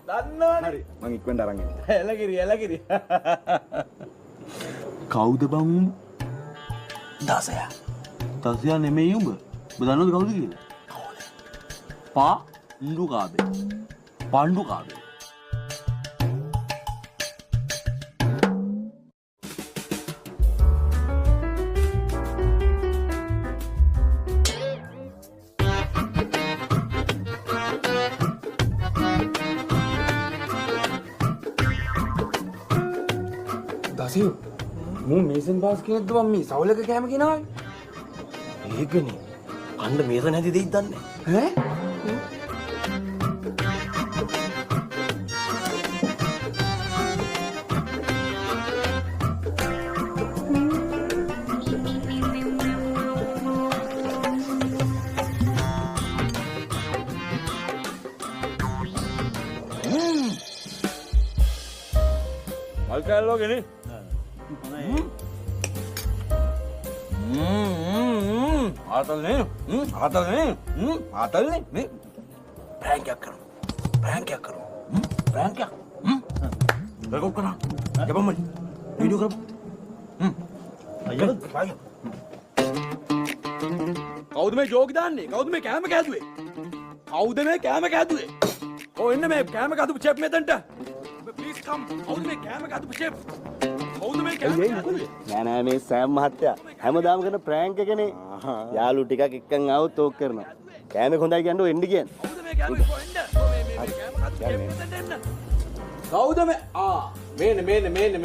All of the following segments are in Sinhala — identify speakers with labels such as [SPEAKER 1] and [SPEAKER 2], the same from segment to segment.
[SPEAKER 1] දන්නවනේ.
[SPEAKER 2] හරි මං ඉක්මනට අරන් එන්න.
[SPEAKER 1] එලගිරි.
[SPEAKER 2] කවුද බං උඹ?
[SPEAKER 1] 16.
[SPEAKER 2] 16 නෙමෙයි උඹ. උඹ දන්නවද කවුද කියලා? කවුද? පාණ්ඩු කාබේ. පාණ්ඩු කාබේ.
[SPEAKER 1] දසියු මූ මේසන් පාස් කියනද මම මේ සවලක කෑම කියනවනේ.
[SPEAKER 3] ඒකනේ. අන්න මේසන් හැදි දෙයිද දන්නේ.
[SPEAKER 1] ඈ?
[SPEAKER 2] මල් කෑල්ලෝ ගෙනේ. ආතල්නේ. ආතල්නේ. මේ
[SPEAKER 3] ප්‍රෑන්ක් එකක් කරමු. ප්‍රෑන්ක් එකක්.
[SPEAKER 2] රෙකෝඩ් කරා. යපම් මලි. වීඩියෝ කරමු.
[SPEAKER 3] අයියෝ.
[SPEAKER 2] කවුද මේ ජෝක් දාන්නේ? කවුද මේ කෑම කෑදුවේ? කවුද මේ කෑම කෑදුවේ? ඔය එන්න මේ කෑම කෑදු චෙප් මෙතනට. ප්ලීස් කම්. කවුද මේ කෑම කෑදු චෙප්? කවුද මේ කෑම කෑදුවේ?
[SPEAKER 4] නෑ මේ සෑම් මහත්තයා හැමදාම කරන ප්‍රෑන්ක් එකනේ. යාළු ටිකක් එක්කන් ආවොත් ඕක කරනවා. කෑමක් හොඳයි කියන්නේ ඔය එන්න කියන්නේ.
[SPEAKER 2] කවුද මේ කෑම කොහෙන්ද? මේ කෑම කෑදු චෙප් මෙතනට එන්න. කවුද මේ?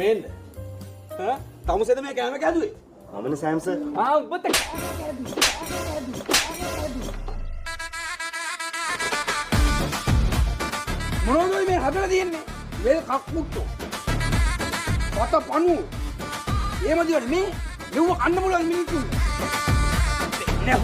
[SPEAKER 2] මේන්න. ඈ? තමුසෙද මේ කෑම කෑදුවේ?
[SPEAKER 4] මමනේ සෑම් සර්.
[SPEAKER 1] උඹට මොනවද මේ හදලා තියෙන්නේ? මේ කක්මුට්ටෝ. පත පණු. එහෙම දිවනේ මේ මෙව කන්න පුළුවන් මිනිස්සු. නෑ